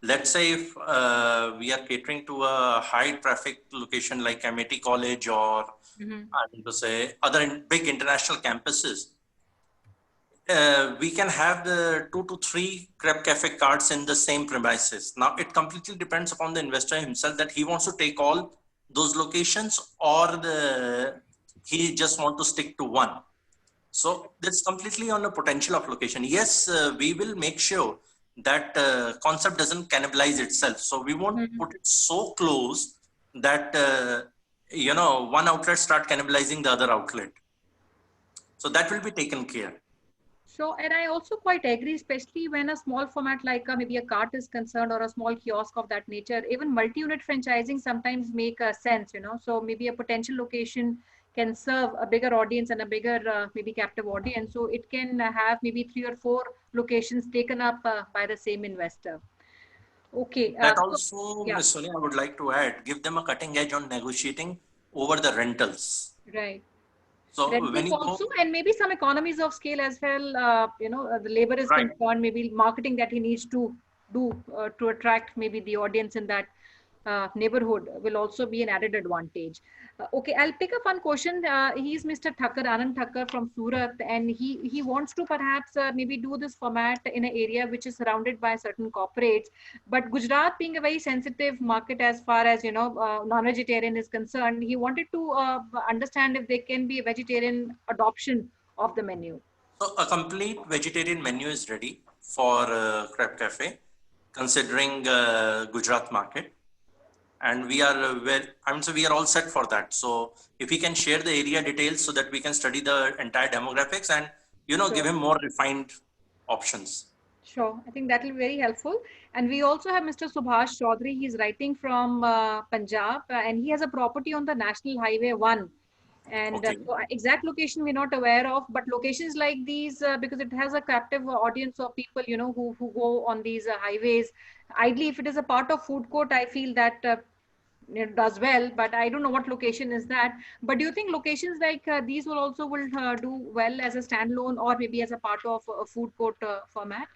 Let's say if we are catering to a high traffic location like MIT College or I mean to say other big international campuses, we can have the 2 to 3 Crab Cafe carts in the same premises. Now it completely depends upon the investor himself that he wants to take all those locations, or he just want to stick to one. So that's completely on the potential of location. Yes, we will make sure that concept doesn't cannibalize itself. So we won't put it so close that, one outlet start cannibalizing the other outlet. So that will be taken care. So, and I also quite agree, especially when a small format like maybe a cart is concerned, or a small kiosk of that nature. Even multi-unit franchising sometimes make sense, So maybe a potential location can serve a bigger audience and a bigger maybe captive audience. So it can have maybe 3 or 4 locations taken up by the same investor. Okay. That also, Ms. Sonia, I would like to add, give them a cutting edge on negotiating over the rentals. Right. So when you also, and maybe some economies of scale as well, the labor is concerned, maybe marketing that he needs to do to attract maybe the audience in that neighborhood will also be an added advantage. Okay, I'll pick up one question. He's Mr. Thakkar, Anand Thakkar from Surat, and he wants to perhaps maybe do this format in an area which is surrounded by certain corporates. But Gujarat being a very sensitive market as far as non-vegetarian is concerned, he wanted to understand if there can be a vegetarian adoption of the menu. So a complete vegetarian menu is ready for Crab Cafe, considering Gujarat market. And we are we are all set for that. So if we can share the area details so that we can study the entire demographics and Sure. give him more refined options. Sure, I think that will be very helpful. And we also have Mr. Subhash Chaudhary. He's writing from Punjab, and he has a property on the National Highway 1. And Okay. so exact location we're not aware of, but locations like these, because it has a captive audience of people, who go on these highways. Ideally, if it is a part of food court, I feel that it does well, but I don't know what location is that. But do you think locations like these will do well as a standalone or maybe as a part of a food court format?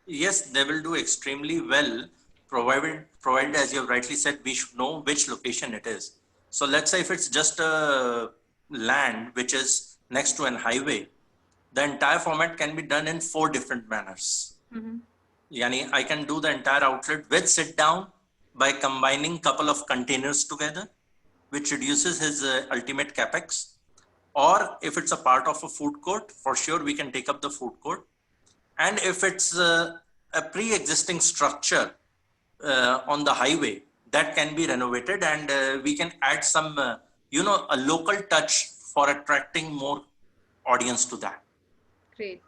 Yes, they will do extremely well, provided as you have rightly said, we should know which location it is. So let's say if it's just a land which is next to an highway, the entire format can be done in 4 different manners. Mm-hmm. Yani, I can do the entire outlet with sit down by combining couple of containers together, which reduces his ultimate capex. Or if it's a part of a food court, for sure we can take up the food court. And if it's a pre-existing structure on the highway, that can be renovated, and we can add some, a local touch for attracting more audience to that. Great.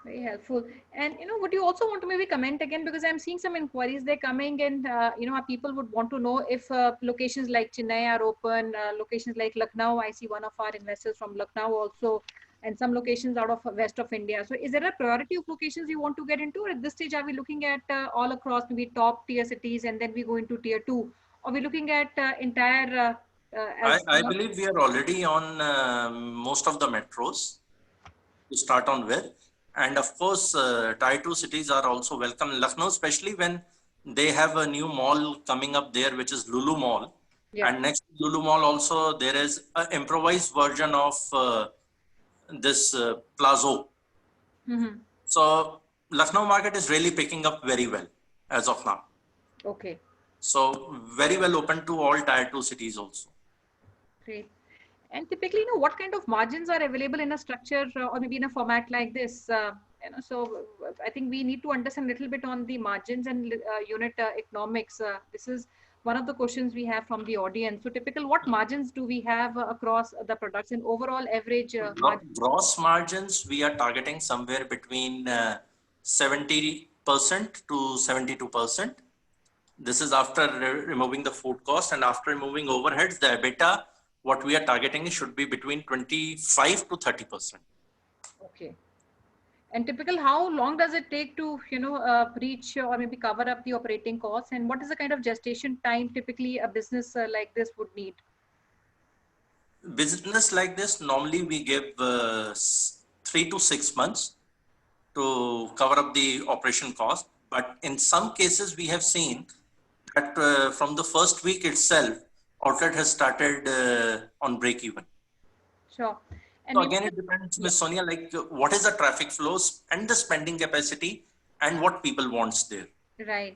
Very helpful. And, would you also want to maybe comment again, because I'm seeing some inquiries, they're coming, and, our people would want to know if locations like Chennai are open, locations like Lucknow. I see one of our investors from Lucknow also, and some locations out of west of India. So is there a priority of locations you want to get into? Or at this stage, are we looking at all across maybe top tier cities and then we go into tier 2? Or are we looking at entire... I believe we are already on most of the metros to start on with. And of course, tier 2 cities are also welcome. Lucknow, especially when they have a new mall coming up there, which is Lulu Mall. Yeah. And next to Lulu Mall also, there is an improvised version of this Plazo. Mm-hmm. So Lucknow market is really picking up very well as of now. Okay. So very well open to all tier 2 cities also. Great. And typically, what kind of margins are available in a structure or maybe in a format like this? So I think we need to understand a little bit on the margins and unit economics. This is one of the questions we have from the audience. So typical, what margins do we have across the products and overall average margin? Gross margins, we are targeting somewhere between 70% to 72%. This is after removing the food cost, and after removing overheads, the EBITDA, what we are targeting should be between 25 to 30%. Okay. And typical, how long does it take to, reach or maybe cover up the operating costs? And what is the kind of gestation time typically a business like this would need? Business like this, normally we give 3 to 6 months to cover up the operation cost. But in some cases, we have seen that from the first week itself, outlet has started on break even. Sure. And so again, it depends, Ms. Sonia, like what is the traffic flows and the spending capacity and what people wants there. Right.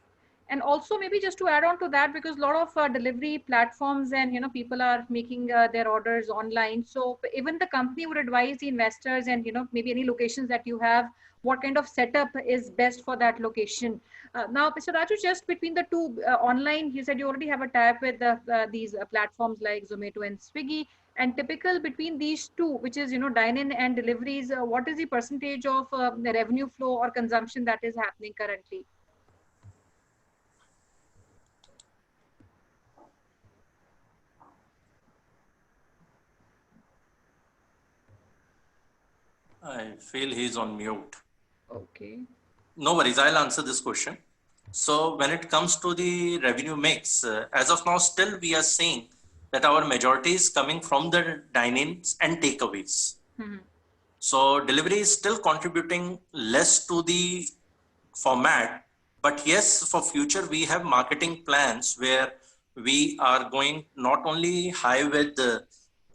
And also maybe just to add on to that, because a lot of delivery platforms and, people are making their orders online. So even the company would advise the investors and, maybe any locations that you have, what kind of setup is best for that location. Now, Mr. Raju, just between the two online, you said you already have a tie-up with these platforms like Zomato and Swiggy. And typical between these two, which is, dine-in and deliveries, what is the percentage of the revenue flow or consumption that is happening currently? I feel he's on mute. Okay. No worries, I'll answer this question. So when it comes to the revenue mix, as of now, still we are seeing that our majority is coming from the dine-ins and takeaways. Mm-hmm. So delivery is still contributing less to the format, but yes, for future, we have marketing plans where we are going not only high with the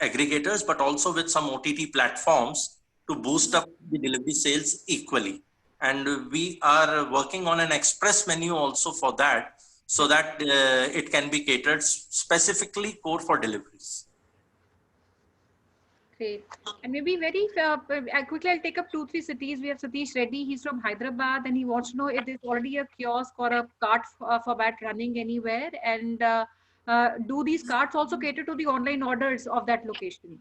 aggregators, but also with some OTT platforms to boost up the delivery sales equally. And we are working on an express menu also for that, so that it can be catered specifically core for deliveries. Great. And maybe quickly I'll take up 2-3 cities. We have Satish Reddy. He's from Hyderabad, and he wants to know if there's already a kiosk or a cart format running anywhere. And do these carts also cater to the online orders of that location?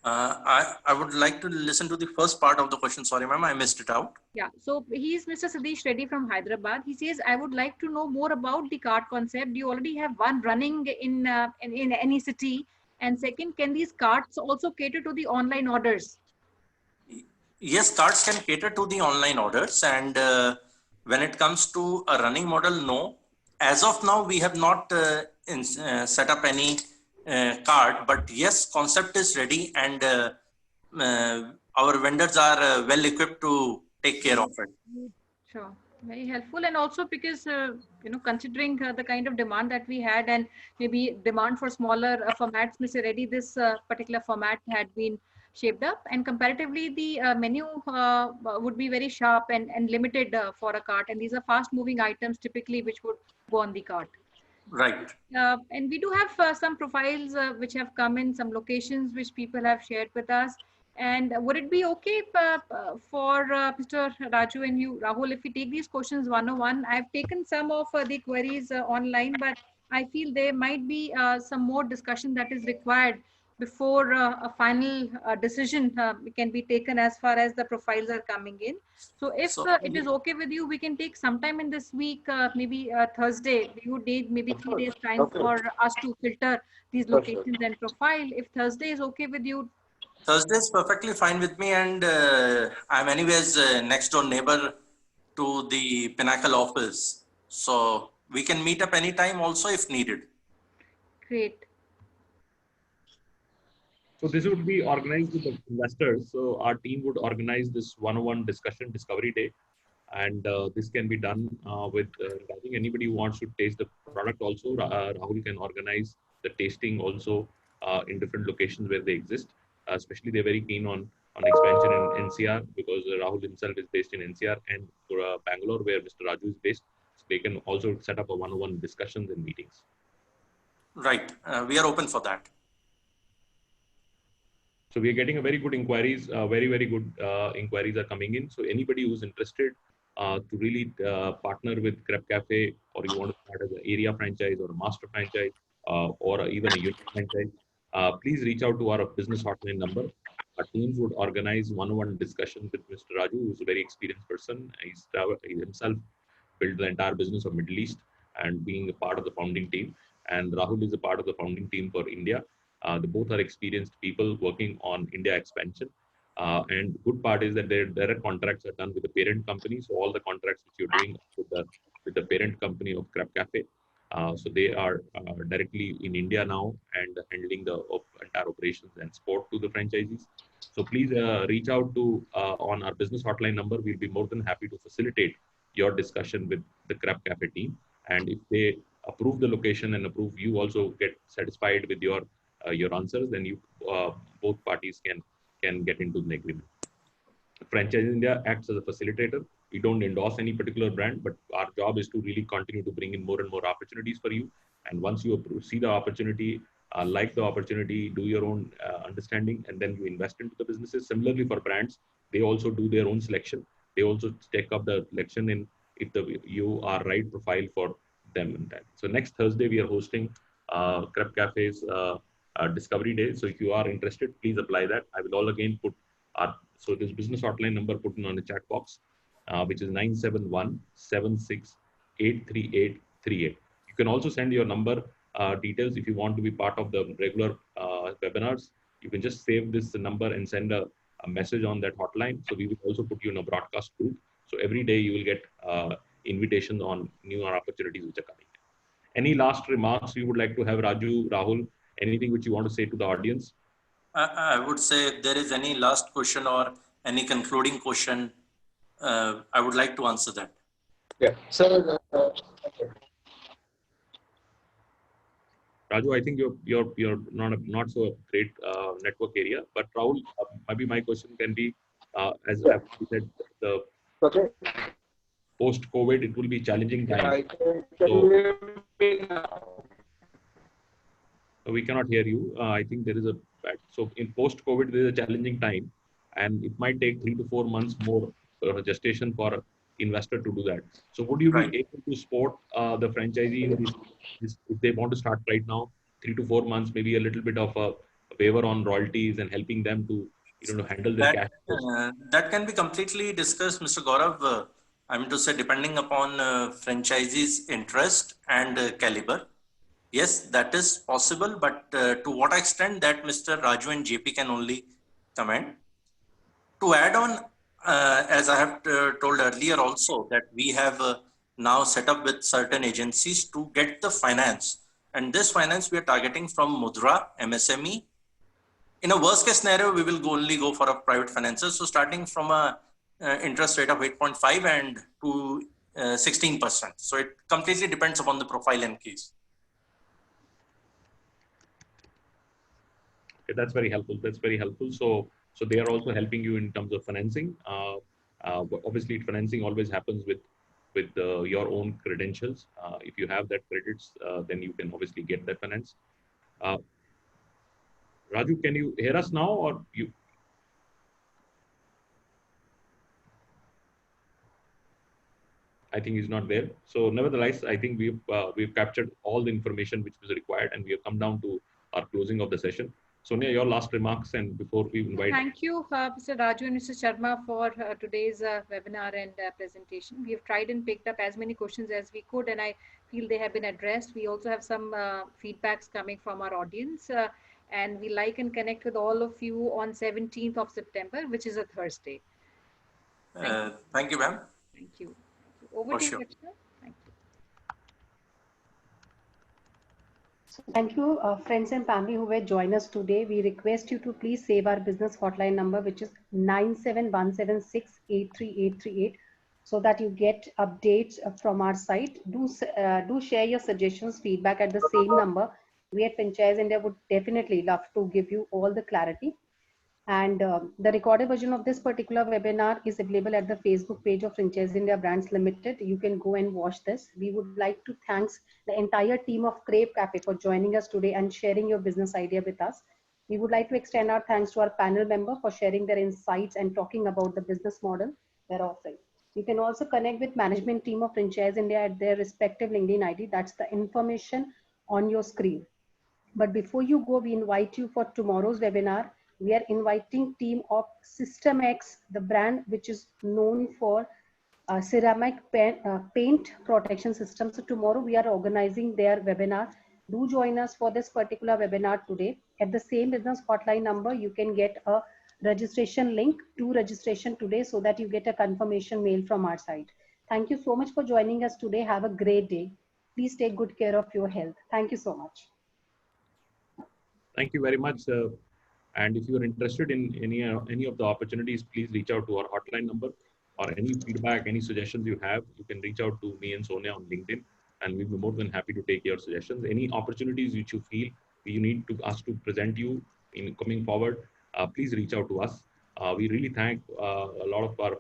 I would like to listen to the first part of the question. Sorry, ma'am, I missed it out. Yeah, so he's Mr. Satish Reddy from Hyderabad. He says, I would like to know more about the cart concept. Do you already have one running in any city? And second, can these carts also cater to the online orders? Yes, carts can cater to the online orders. And when it comes to a running model, no. As of now, we have not set up any cart, but yes, concept is ready, and our vendors are well equipped to take care of it. Sure, very helpful. And also because considering the kind of demand that we had, and maybe demand for smaller formats, Mr. Reddy, this particular format had been shaped up, and comparatively the menu would be very sharp and limited for a cart, and these are fast moving items typically which would go on the cart. Right. And we do have some profiles which have come in, some locations which people have shared with us. And would it be okay for Mr. Raju and you, Rahul, if we take these questions one-on-one? I've taken some of the queries online, but I feel there might be some more discussion that is required before a final decision can be taken as far as the profiles are coming in. So if it is okay with you, we can take sometime in this week, maybe Thursday. We would need maybe 3 days time for us to filter these locations and profile. If Thursday is okay with you. Thursday is perfectly fine with me, and I'm anyways next door neighbor to the Pinnacle office. So we can meet up anytime also if needed. Great. So this would be organized with the investors. So our team would organize this one-on-one discussion discovery day. And this can be done with, I think anybody who wants to taste the product also, Rahul can organize the tasting also in different locations where they exist. Especially they're very keen on expansion in NCR, because Rahul himself is based in NCR, and for Bangalore where Mr. Raju is based. So they can also set up a one-on-one discussions and meetings. Right. We are open for that. So we are getting a very good inquiries, very good inquiries are coming in. So anybody who's interested to really partner with Crepe Cafe, or you want to start as an area franchise or a master franchise or even a unit franchise, please reach out to our business hotline number. Our teams would organize one-on-one discussion with Mr. Raju, who's a very experienced person. He himself built the entire business of Middle East and being a part of the founding team. And Rahul is a part of the founding team for India. They both are experienced people working on India expansion. And good part is that their direct contracts are done with the parent company. So all the contracts which you're doing with the parent company of Crepe Cafe. So they are directly in India now and handling the entire operations and support to the franchisees. So please reach out to on our business hotline number. We'll be more than happy to facilitate your discussion with the Crepe Cafe team. And if they approve the location and approve, you also get satisfied with your answers, then you both parties can get into the agreement. Franchise India acts as a facilitator. We don't endorse any particular brand, but our job is to really continue to bring in more and more opportunities for you. And once you see the opportunity, like the opportunity, do your own understanding, and then you invest into the businesses. Similarly for brands, they also do their own selection. They also take up the selection in if you are right profile for them and that. So next Thursday we are hosting Crepe Cafe's Discovery Day. So if you are interested, please apply that. I will all again put so this business hotline number put in on the chat box, which is 971-76-83838. You can also send your number details if you want to be part of the regular webinars. You can just save this number and send a message on that hotline. So we will also put you in a broadcast group. So every day you will get invitations on new opportunities which are coming. Any last remarks you would like to have, Raju, Rahul? Anything which you want to say to the audience? I would say if there is any last question or any concluding question, I would like to answer that. Yeah. So, Raju, I think you're not so great network area, but Rahul, maybe my question can be, as I've said, the Okay. post-COVID, it will be challenging Yeah, time. can So you hear me now? we cannot hear you. I think there is a bad. So in post-COVID, there is a challenging time, and it might take 3 to 4 months more gestation for an investor to do that. So would you be Right. able to support the franchisee in this if they want to start right now, 3 to 4 months, maybe a little bit of a waiver on royalties and helping them to handle their That cash flows? that can be completely discussed, Mr. Gaurav. I mean to say, depending upon franchisee's interest and caliber. Yes, that is possible, but to what extent, that Mr. Raju and JP can only comment. To add on, as I have told earlier also, that we have now set up with certain agencies to get the finance. And this finance we are targeting from Mudra, MSME. In a worst case scenario, we will only go for a private financer. So starting from a interest rate of 8.5 and to 16%. So it completely depends upon the profile and case. Okay, that's very helpful. That's very helpful. So they are also helping you in terms of financing. But obviously, financing always happens with your own credentials. If you have that credits, then you can obviously get that finance. Raju, can you hear us now, or you? I think he's not there. So nevertheless, I think we've captured all the information which was required, and we have come down to our closing of the session. Sonia, your last remarks, and before we invite. Thank you, Mr. Raju and Mr. Sharma, for today's webinar and presentation. We have tried and picked up as many questions as we could, and I feel they have been addressed. We also have some feedbacks coming from our audience, and we like and connect with all of you on 17th of September, which is a Thursday. Thank you, ma'am. Thank you. Over to you, Rachna. Thank you. So thank you, friends and family who were joining us today. We request you to please save our business hotline number, which is 97176838838, so that you get updates from our site. Do share your suggestions, feedback at the same number. We at Franchise India would definitely love to give you all the clarity. And the recorded version of this particular webinar is available at the Facebook page of Franchise India Brands Limited. You can go and watch this. We would like to thank the entire team of Crepe Cafe for joining us today and sharing your business idea with us. We would like to extend our thanks to our panel member for sharing their insights and talking about the business model they're offering. You can also connect with management team of Franchise India at their respective LinkedIn ID. That's the information on your screen. But before you go, we invite you for tomorrow's webinar. We are inviting team of System X, the brand which is known for ceramic paint protection system. So tomorrow we are organizing their webinar. Do join us for this particular webinar today. At the same business hotline number, you can get a registration link to registration today, so that you get a confirmation mail from our side. Thank you so much for joining us today. Have a great day. Please take good care of your health. Thank you so much. Thank you very much. And if you are interested in any of the opportunities, please reach out to our hotline number, or any feedback, any suggestions you have, you can reach out to me and Sonia on LinkedIn, and we'll be more than happy to take your suggestions. Any opportunities which you feel you need us to present you in coming forward, please reach out to us. We really thank a lot of our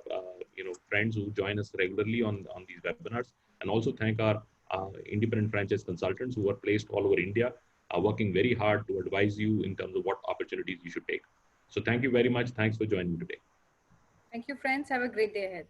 friends who join us regularly on these webinars, and also thank our independent franchise consultants who are placed all over India, working very hard to advise you in terms of what opportunities you should take. So thank you very much. Thanks for joining today. Thank you, friends. Have a great day ahead.